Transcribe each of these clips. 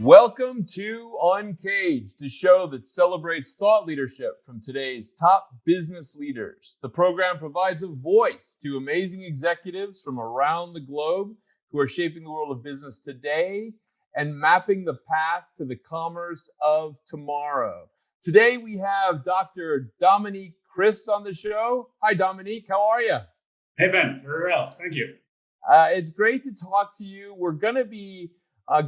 Welcome to UNCAGED, the show that celebrates thought leadership from today's top business leaders. The program provides a voice to amazing executives from around the globe who are shaping the world of business today and mapping the path to the commerce of tomorrow. Today we have Dr. Dominique Christ on the show. Hi, Dominique. How are you? Hey, Ben. Very well. Thank you. It's great to talk to you. We're going to be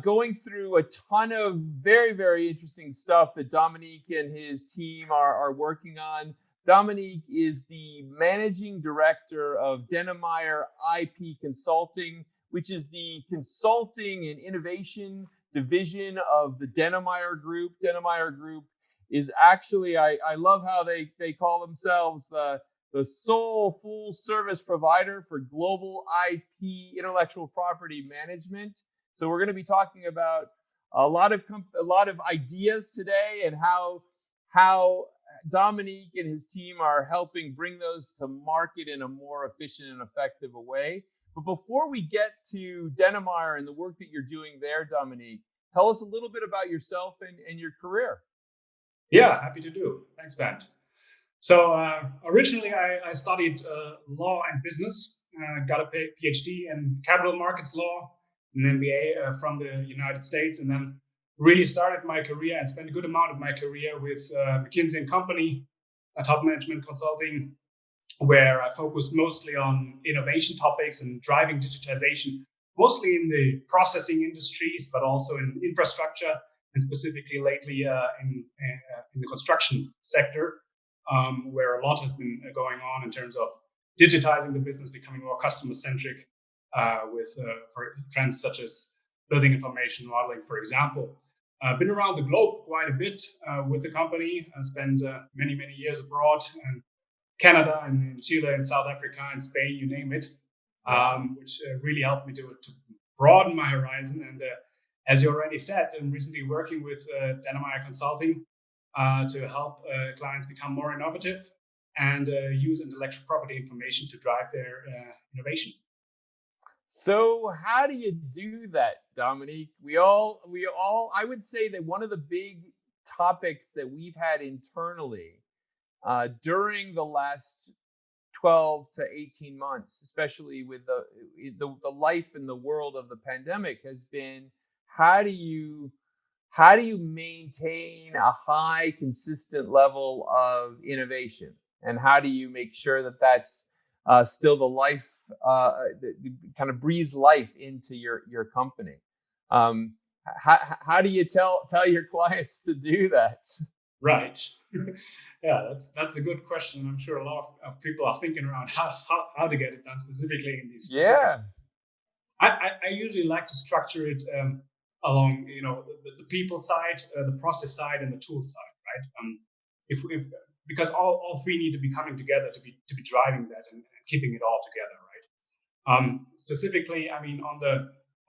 going through a ton of very, very interesting stuff that Dominique and his team are working on. Dominique is the managing director of Dennemeyer IP Consulting, which is the consulting and innovation division of the Dennemeyer Group. Dennemeyer Group is actually, I love how they call themselves the sole full service provider for global IP, intellectual property management. So we're going to be talking about a lot of ideas today and how Dominique and his team are helping bring those to market in a more efficient and effective way. But before we get to Dennemeyer and the work that you're doing there, Dominique, tell us a little bit about yourself and your career. Yeah, happy to do. Thanks, Ben. So originally I studied law and business, got a PhD in capital markets law, an MBA from the United States, and then really started my career and spent a good amount of my career with McKinsey Company, top management consulting, where I focused mostly on innovation topics and driving digitization, mostly in the processing industries, but also in infrastructure, and specifically lately in the construction sector, where a lot has been going on in terms of digitizing the business, becoming more customer-centric, with trends such as building information modeling, for example. Been around the globe quite a bit with the company. I spent many years abroad in Canada and in Chile and South Africa and Spain, you name it, which really helped me to broaden my horizon. And as you already said, I'm recently working with Dennemeyer Consulting to help clients become more innovative and use intellectual property information to drive their innovation. So how do you do that, Dominique? We all, I would say that one of the big topics that we've had internally during the last 12 to 18 months, especially with the life and the world of the pandemic, has been how do you maintain a high, consistent level of innovation, and how do you make sure that that's still the life, kind of breathes life into your company? How do you tell your clients to do that? Right. Yeah, that's a good question. I'm sure a lot of people are thinking around how to get it done specifically in these. Yeah. I usually like to structure it along, the people side, the process side, and the tool side, right? If because all three need to be coming together to be driving that and keeping it all together, right? Specifically, I mean, on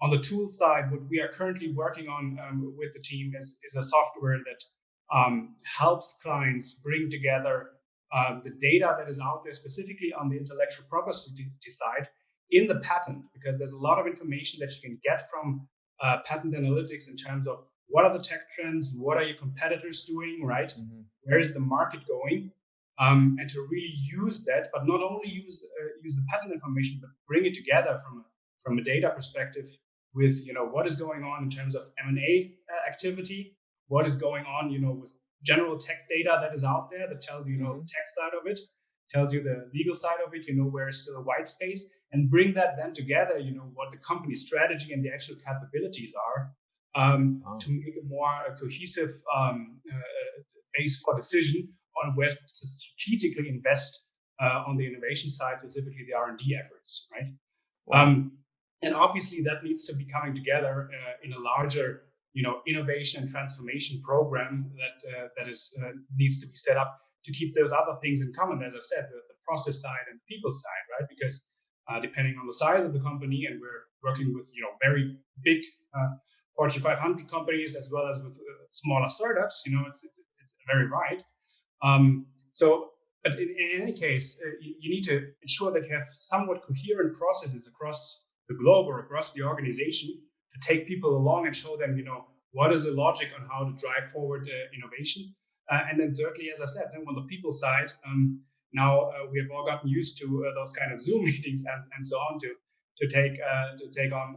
the tool side, what we are currently working on with the team is a software that helps clients bring together the data that is out there, specifically on the intellectual property side, in the patent, because there's a lot of information that you can get from patent analytics in terms of what are the tech trends, what are your competitors doing, right? Mm-hmm. Where is the market going? And to really use that, but not only use the patent information, but bring it together from a data perspective with what is going on in terms of M&A activity, what is going on with general tech data that is out there that tells you the tech side of it, tells you the legal side of it, where is still a white space, and bring that then together, what the company strategy and the actual capabilities are, to make a more cohesive base for decision on where to strategically invest on the innovation side, specifically the R&D efforts, right? Wow. And obviously that needs to be coming together in a larger, innovation and transformation program that needs to be set up to keep those other things in common. As I said, the process side and people side, right? Because depending on the size of the company, and we're working with very big Fortune 500 companies as well as with smaller startups, it's very wide. But in any case, you need to ensure that you have somewhat coherent processes across the globe or across the organization to take people along and show them, what is the logic on how to drive forward innovation. And then thirdly, as I said, then on the people side, now we have all gotten used to those kind of Zoom meetings and so on to take on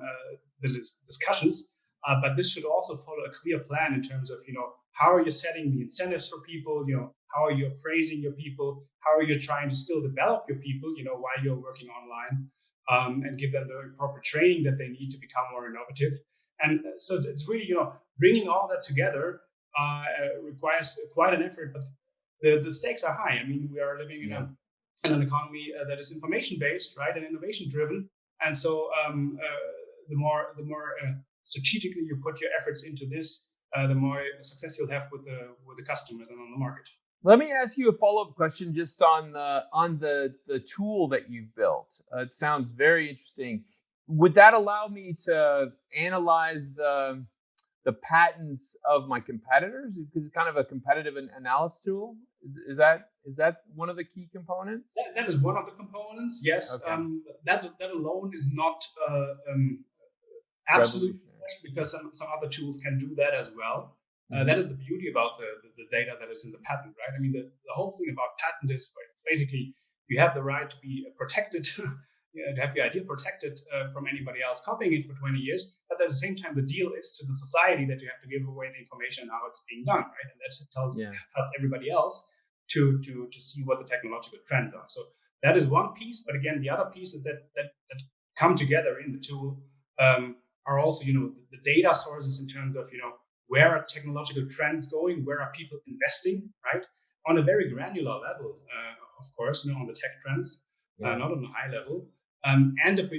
the discussions. But this should also follow a clear plan in terms of, how are you setting the incentives for people? How are you appraising your people? How are you trying to still develop your people, while you're working online, and give them the proper training that they need to become more innovative. And so it's really, bringing all that together requires quite an effort, but the stakes are high. I mean, we are living in an economy that is information based, right, and innovation driven. And so the more strategically you put your efforts into this, the more success you'll have with the customers and on the market. Let me ask you a follow-up question just on the tool that you've built. It sounds very interesting. Would that allow me to analyze the patents of my competitors? Because it's kind of a competitive analysis tool. Is that one of the key components? That is one of the components. Yes. Okay. That alone is not absolute, because some other tools can do that as well. That is the beauty about the data that is in the patent, right? I mean, the whole thing about patent is basically you have the right to be protected, to have your idea protected from anybody else copying it for 20 years. But at the same time, the deal is to the society that you have to give away the information how it's being done, right? And that helps everybody else to see what the technological trends are. So that is one piece. But again, the other pieces that come together in the tool are also, the data sources in terms of, where are technological trends going? Where are people investing, right? On a very granular level, of course, on the tech trends, not on a high level. And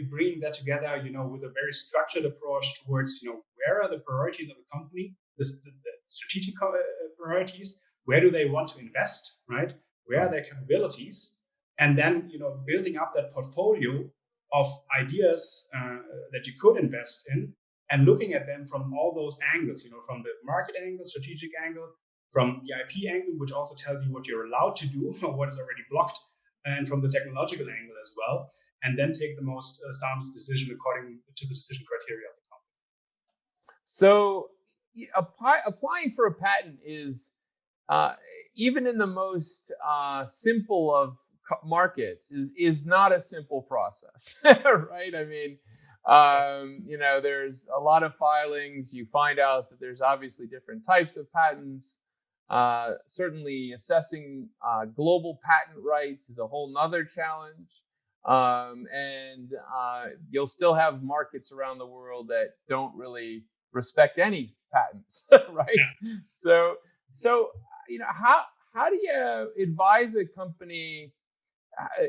bringing that together, with a very structured approach towards, where are the priorities of the company, the strategic priorities, where do they want to invest, right? Where are their capabilities? And then, building up that portfolio of ideas that you could invest in, and looking at them from all those angles, from the market angle, strategic angle, from the IP angle, which also tells you what you're allowed to do or what is already blocked, and from the technological angle as well, and then take the most soundest decision according to the decision criteria of the company. So applying for a patent is, even in the most simple of markets, is not a simple process, right? I mean, there's a lot of filings. You find out that there's obviously different types of patents. Certainly assessing global patent rights is a whole nother challenge. And you'll still have markets around the world that don't really respect any patents, right? Yeah. So how do you advise a company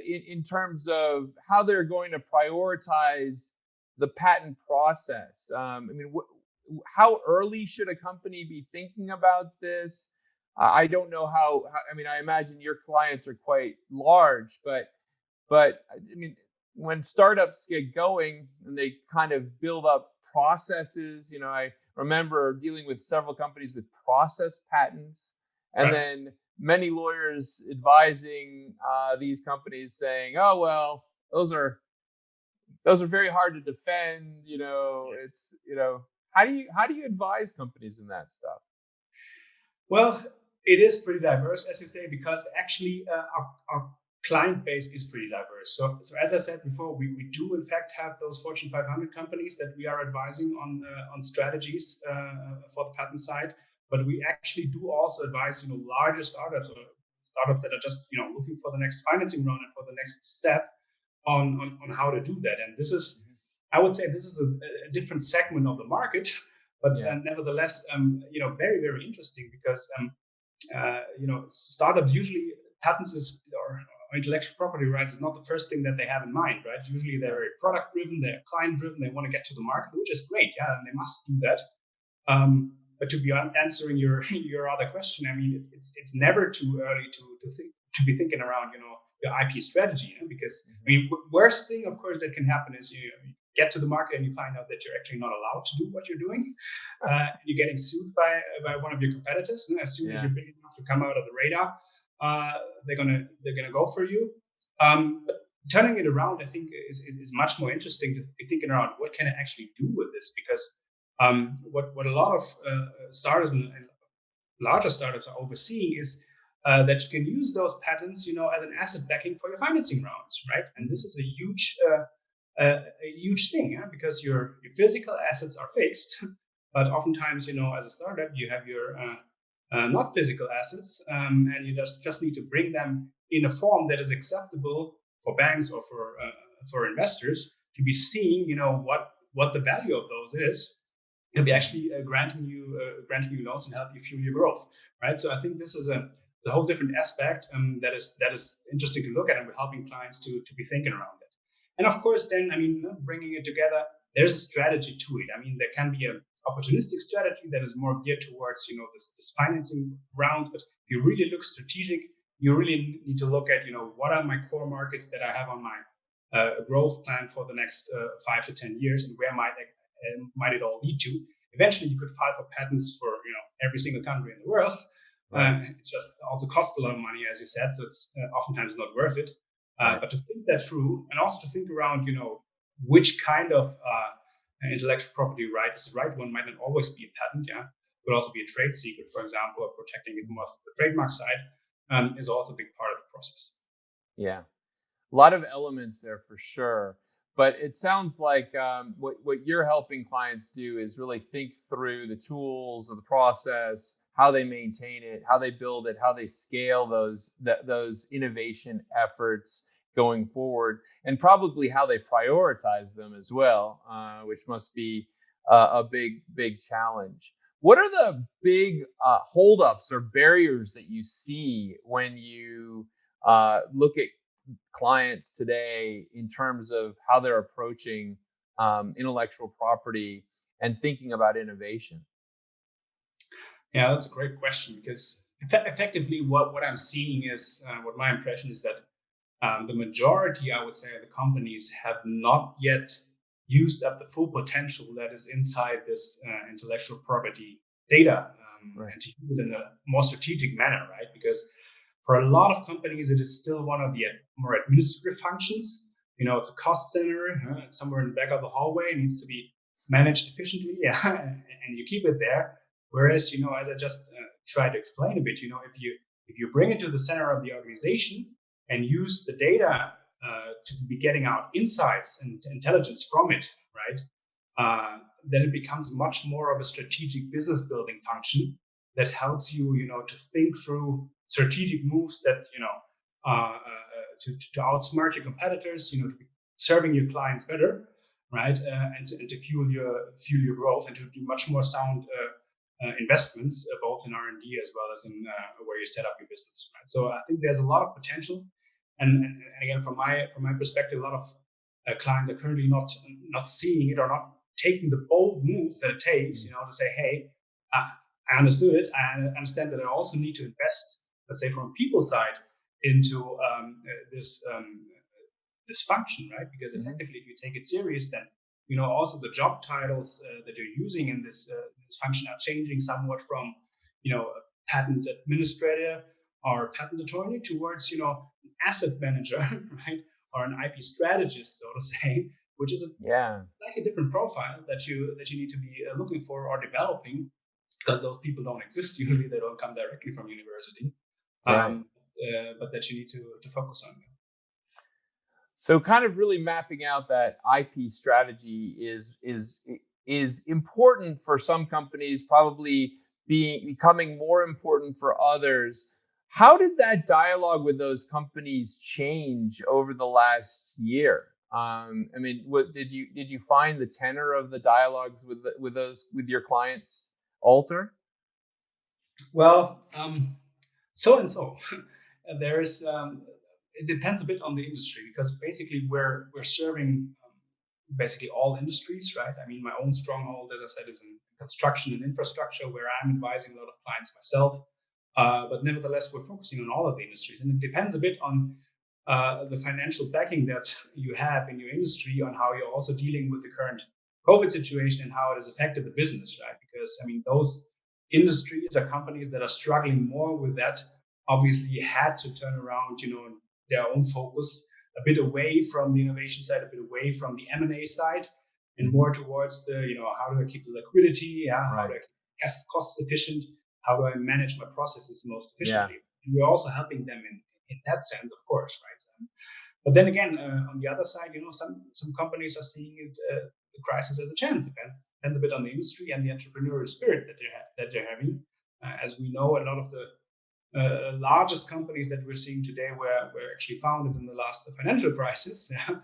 in terms of how they're going to prioritize the patent process? I mean, how early should a company be thinking about this? I don't know how. I mean, I imagine your clients are quite large, but I mean, when startups get going and they kind of build up processes, I remember dealing with several companies with process patents, and then many lawyers advising these companies saying, "Oh well, those are very hard to defend." It's how do you advise companies in that stuff? Well, it is pretty diverse, as you say, because actually our client base is pretty diverse. So as I said before, we do in fact have those Fortune 500 companies that we are advising on strategies for the patent side. But we actually do also advise, larger startups or startups that are just, looking for the next financing round and for the next step on how to do that. And this is, I would say, this is a different segment of the market, but nevertheless, very, very interesting because, startups usually patents or intellectual property rights is not the first thing that they have in mind, right? Usually they're very product driven, they're client driven, they want to get to the market, which is great, and they must do that. But to be answering your other question, I mean, it's never too early to be thinking around, your IP strategy, because I mean, worst thing, of course, that can happen is you get to the market and you find out that you're actually not allowed to do what you're doing. You're getting sued by one of your competitors, and as soon as you're big enough to come out of the radar, they're gonna go for you. But turning it around, I think, is much more interesting to be thinking around what can I actually do with this, because What a lot of startups and larger startups are overseeing is that you can use those patents, as an asset backing for your financing rounds, right? And this is a huge thing, yeah? Because your physical assets are fixed, but oftentimes, as a startup, you have your not physical assets, and you just need to bring them in a form that is acceptable for banks or for investors to be seeing, what the value of those is, to be actually granting you loans and help you fuel your growth, right? So I think this is a whole different aspect that is interesting to look at, and we're helping clients to be thinking around it. And of course, then bringing it together, there's a strategy to it. I mean, there can be a opportunistic strategy that is more geared towards this financing round. But if you really look strategic, you really need to look at what are my core markets that I have on my growth plan for the next 5 to 10 years, and where might it all lead to. Eventually, you could file for patents for every single country in the world. Right. It just also costs a lot of money, as you said, so it's oftentimes not worth it. Right. But to think that through, and also to think around, which kind of intellectual property right is the right one, might not always be a patent, yeah, could also be a trade secret, for example, or protecting it more the trademark side, is also a big part of the process. Yeah, a lot of elements there for sure. But it sounds like what you're helping clients do is really think through the tools of the process, how they maintain it, how they build it, how they scale those innovation efforts going forward, and probably how they prioritize them as well, which must be a big challenge. What are the big holdups or barriers that you see when you look at clients today in terms of how they're approaching intellectual property and thinking about innovation? Yeah, that's a great question, because effectively what I'm seeing is, what my impression is that the majority, I would say, of the companies have not yet used up the full potential that is inside this intellectual property data, right, and to use it in a more strategic manner, right? Because for a lot of companies, it is still one of the more administrative functions. It's a cost center, it's somewhere in the back of the hallway, it needs to be managed efficiently, yeah, and you keep it there. Whereas, as I just tried to explain a bit, if you bring it to the center of the organization and use the data to be getting out insights and intelligence from it, right? Then it becomes much more of a strategic business building function that helps you, to think through strategic moves that, to outsmart your competitors, to be serving your clients better, right? And to fuel your growth, and to do much more sound investments, both in R&D as well as in where you set up your business, right? So I think there's a lot of potential. And again, from my perspective, a lot of clients are currently not seeing it, or not taking the bold move that it takes, to say, hey, I understood it. I understand that I also need to invest, let's say, from a people side, into this function, right? Because effectively, if you take it serious, then also the job titles that you're using in this function are changing somewhat from a patent administrator or patent attorney towards an asset manager, right, or an IP strategist, so to say, which is a slightly different profile that you need to be looking for or developing, because those people don't exist usually. They don't come directly from university, right. But that you need to focus on. So, kind of really mapping out that IP strategy is important for some companies, probably becoming more important for others. How did that dialogue with those companies change over the last year? I mean, what did you find the tenor of the dialogues with your clients alter? Well, so and so. There is. It depends a bit on the industry, because basically we're serving basically all industries, right? I mean, my own stronghold, as I said, is in construction and infrastructure, where I'm advising a lot of clients myself. But nevertheless, we're focusing on all of the industries, and it depends a bit on the financial backing that you have in your industry, on how you're also dealing with the current COVID situation and how it has affected the business, right? Because I mean, those industries or companies that are struggling more with that obviously had to turn around, their own focus a bit away from the innovation side, a bit away from the M&A side, and more towards the, how do I keep the liquidity? Yeah, how Right. do I keep cost efficient? How do I manage my processes most efficiently? Yeah. And we're also helping them in that sense, of course, right? But then again, on the other side, some companies are seeing it, the crisis as a chance. Depends a bit on the industry and the entrepreneurial spirit that they're having. As we know, a lot of the largest companies that we're seeing today were actually founded in the last financial crisis. Yeah?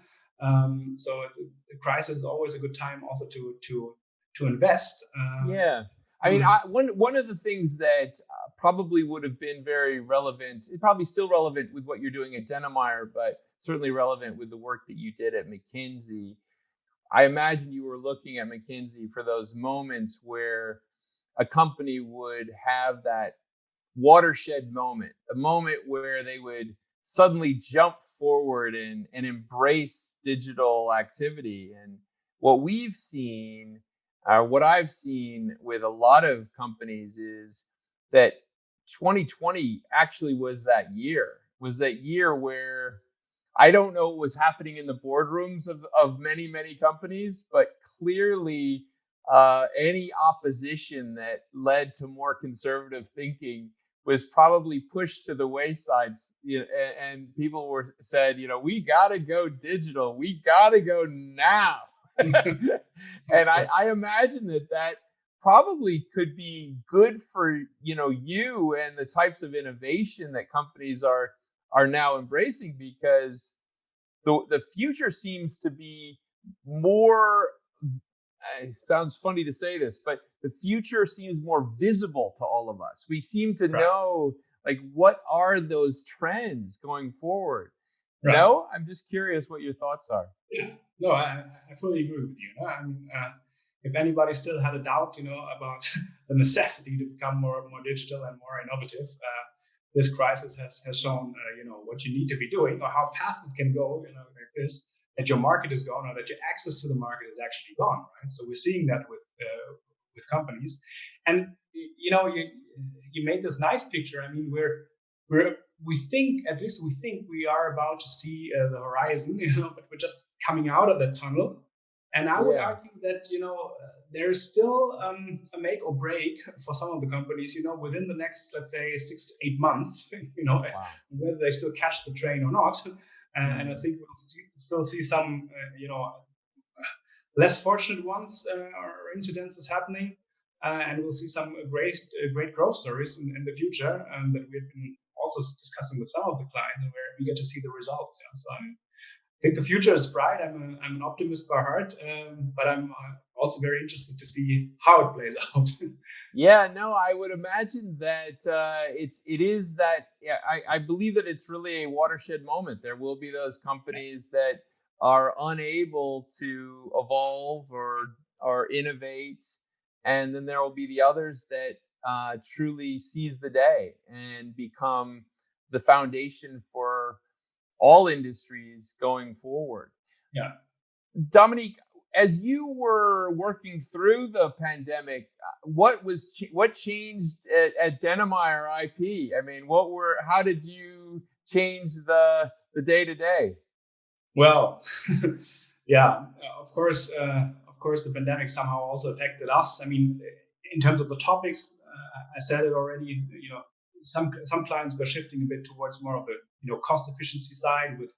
So the crisis is always a good time also to invest. Yeah. I mean, one of the things that probably would have been very relevant, probably still relevant with what you're doing at Dennemeyer, but certainly relevant with the work that you did at McKinsey. I imagine you were looking at McKinsey for those moments where a company would have that watershed moment, a moment where they would suddenly jump forward and embrace digital activity. And what we've seen, or what I've seen with a lot of companies, is that 2020 actually was that year where I don't know what was happening in the boardrooms of many, many companies, but clearly any opposition that led to more conservative thinking was probably pushed to the wayside, and people said, we got to go digital. We got to go now. And I imagine that probably could be good for you and the types of innovation that companies are now embracing, because the future seems to be more, it sounds funny to say this, but the future seems more visible to all of us. We seem to know, like, what are those trends going forward? Right. No, I'm just curious what your thoughts are. Yeah, no, I fully agree with you. If anybody still had a doubt, about the necessity to become more digital and more innovative, this crisis has shown, what you need to be doing, or how fast it can go, like this, that your market is gone, or that your access to the market is actually gone, right? So we're seeing that with companies, and you made this nice picture. I mean, we think, at least we think, we are about to see the horizon, but we're just coming out of that tunnel. And I would argue that, there's still a make or break for some of the companies, within the next, let's say, 6 to 8 months, whether they still catch the train or not. And I think we'll still see some, less fortunate ones or incidences happening. And we'll see some great growth stories in the future that we've been also discussing with some of the clients, where we get to see the results. Yeah? So I think the future is bright. I'm an optimist by heart, but I'm also very interested to see how it plays out. Yeah, no, I would imagine that it is that. Yeah, I believe that it's really a watershed moment. There will be those companies that are unable to evolve or innovate, and then there will be the others that truly seize the day and become the foundation for all industries going forward. Yeah. Dominique, as you were working through the pandemic, what changed at Dennemeyer IP? I mean, how did you change the day to day? Well, yeah, of course, the pandemic somehow also affected us. I mean, in terms of the topics, I said it already. Some clients were shifting a bit towards more of the cost efficiency side, with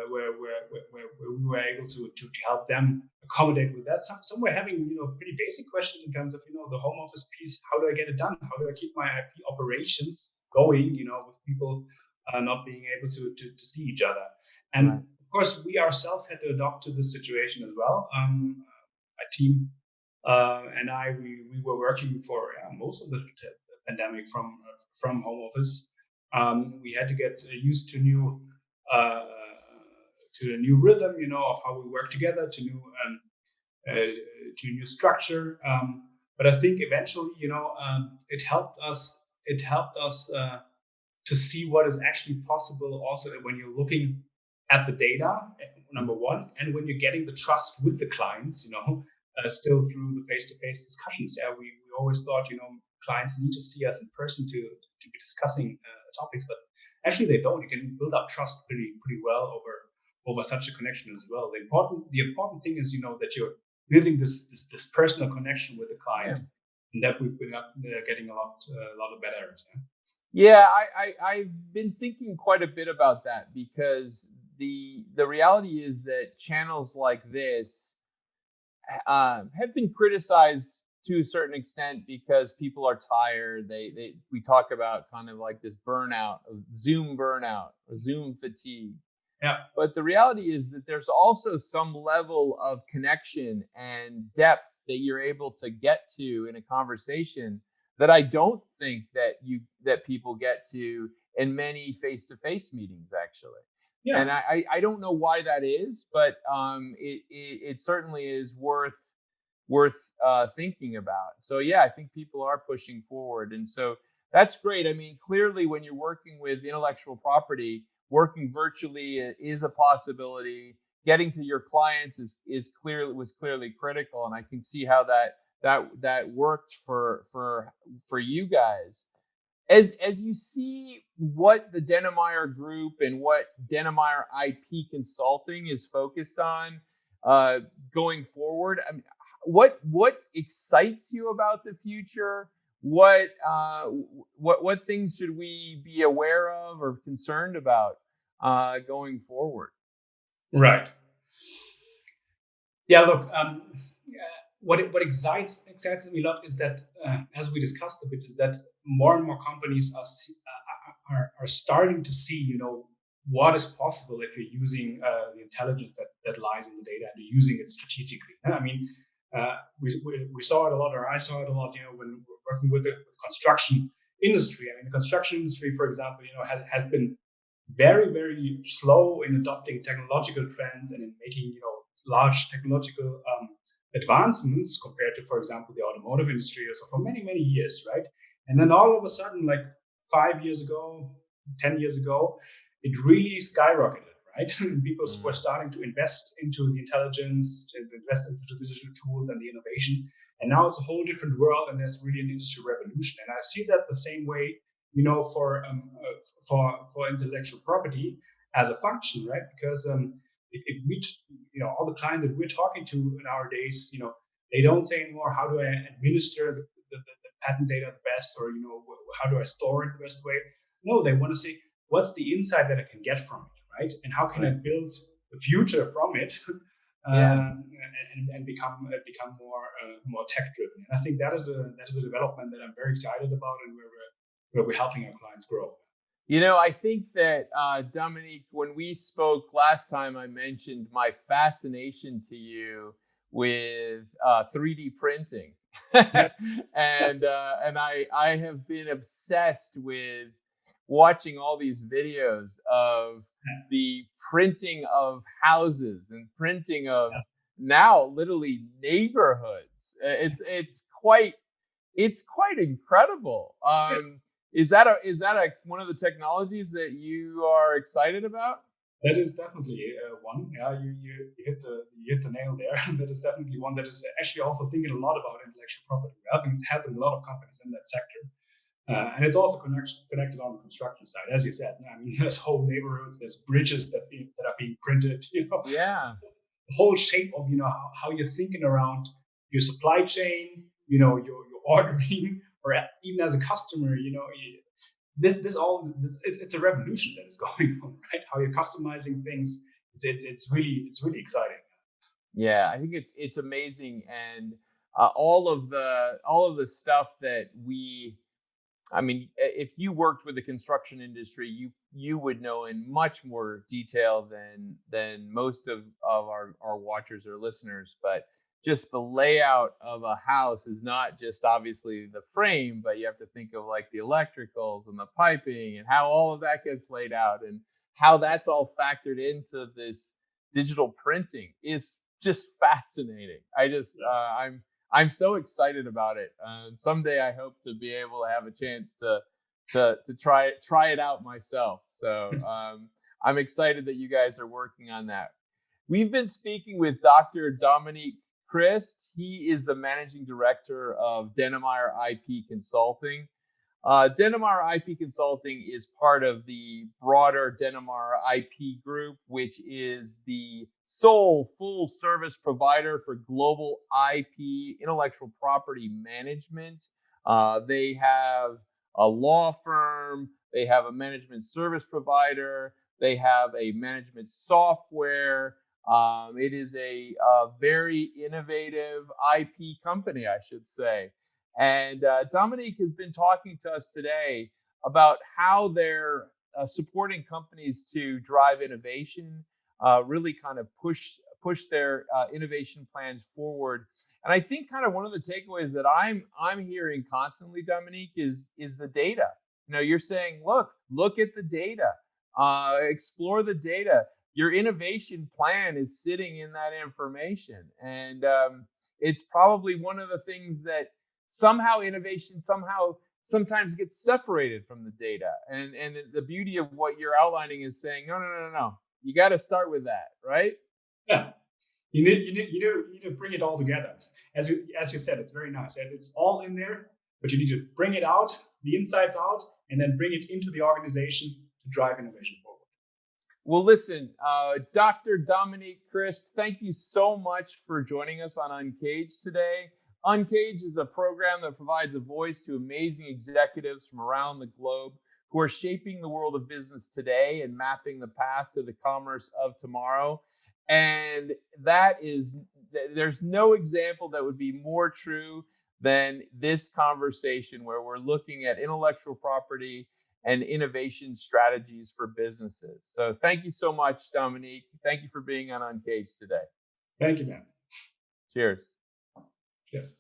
where we were able to help them accommodate with that. Some were having pretty basic questions in terms of the home office piece. How do I get it done? How do I keep my IP operations going? With people not being able to see each other. And of course, we ourselves had to adapt to this situation as well. My team and we were working for most of the pandemic from home office. We had to get used to a new rhythm, of how we work together, to new structure. But I think eventually, it helped us. It helped us to see what is actually possible. Also, when you're looking at the data, number one, and when you're getting the trust with the clients, still through the face-to-face discussions. Yeah, we always thought, clients need to see us in person to be discussing topics, but actually they don't. You can build up trust pretty well over such a connection as well. The important thing is, that you're building this personal connection with the client, and that we've been getting a lot better at. Yeah, I've been thinking quite a bit about that, because the reality is that channels like this have been criticized to a certain extent because people are tired. We talk about kind of like this burnout, of Zoom burnout or Zoom fatigue. Yeah. But the reality is that there's also some level of connection and depth that you're able to get to in a conversation that I don't think that people get to in many face-to-face meetings, actually. Yeah. And I don't know why that is, but it certainly is worth thinking about. So yeah, I think people are pushing forward, and so that's great. I mean, clearly, when you're working with intellectual property, working virtually is a possibility. Getting to your clients was clearly critical, and I can see how that worked for you guys. As you see what the Dennemeyer Group and what Dennemeyer IP Consulting is focused on going forward, I mean, what excites you about the future? What things should we be aware of or concerned about going forward? Right. Yeah. Look, what excites me a lot is that, as we discussed a bit, is that more and more companies are starting to see, what is possible if you're using the intelligence that lies in the data and you're using it strategically. I mean, we saw it a lot, or I saw it a lot, when we're working with the construction industry. I mean, the construction industry, for example, has been very, very slow in adopting technological trends and in making, large technological advancements compared to, for example, the automotive industry. So for many, many years, right? And then all of a sudden, like 5 years ago, 10 years ago, it really skyrocketed, right? People were starting to invest into the intelligence, to invest into the digital tools and the innovation. And now it's a whole different world, and there's really an industry revolution. And I see that the same way, for intellectual property as a function, right? Because if we, all the clients that we're talking to nowadays, they don't say anymore, how do I administer the patent data the best, or how do I store it the best way? No, they want to say, what's the insight that I can get from it, right? And how can I build the future from it? And become more tech driven. And I think that is a development that I'm very excited about, and where we're helping our clients grow. I think that, Dominique, when we spoke last time, I mentioned my fascination to you with 3D printing. And I have been obsessed with watching all these videos of the printing of houses and printing of now literally neighborhoods. It's quite incredible. Is that one of the technologies that you are excited about? That is definitely one. Yeah, you hit the nail there. That is definitely one that is actually also thinking a lot about intellectual property. We're helping a lot of companies in that sector, and it's also connected on the construction side, as you said. I mean, there's whole neighborhoods, there's bridges that are being printed. Yeah. The whole shape of how you're thinking around your supply chain. Your ordering, or even as a customer, it's a revolution that is going on, right? How you're customizing things. It's really exciting. Yeah, I think it's amazing, and all of the stuff that I mean, if you worked with the construction industry, you would know in much more detail than most of our watchers or listeners. But just the layout of a house is not just obviously the frame, but you have to think of like the electricals and the piping and how all of that gets laid out, and how that's all factored into this digital printing is just fascinating. I'm so excited about it. Someday I hope to be able to have a chance to try it out myself. So I'm excited that you guys are working on that. We've been speaking with Dr. Dominique Christ. He is the managing director of Dennemeyer IP Consulting. Dennemeyer IP Consulting is part of the broader Dennemeyer IP Group, which is the sole full service provider for global IP, intellectual property management. They have a law firm, they have a management service provider, they have a management software. It is a very innovative IP company, I should say. And Dominique has been talking to us today about how they're supporting companies to drive innovation, really kind of push their innovation plans forward. And I think kind of one of the takeaways that I'm hearing constantly, Dominique, is the data. You know, you're saying, look at the data, explore the data. Your innovation plan is sitting in that information, and it's probably one of the things that somehow innovation sometimes gets separated from the data. And the beauty of what you're outlining is saying, no. You got to start with that, right? Yeah. You need to bring it all together. As you said, it's very nice. And it's all in there, but you need to bring it out, the insights out, and then bring it into the organization to drive innovation forward. Well, listen, Dr. Dominique Christ, thank you so much for joining us on Uncaged today. Uncaged is a program that provides a voice to amazing executives from around the globe who are shaping the world of business today and mapping the path to the commerce of tomorrow. And there's no example that would be more true than this conversation where we're looking at intellectual property and innovation strategies for businesses. So thank you so much, Dominique. Thank you for being on Uncaged today. Thank you, man. Cheers. Yes.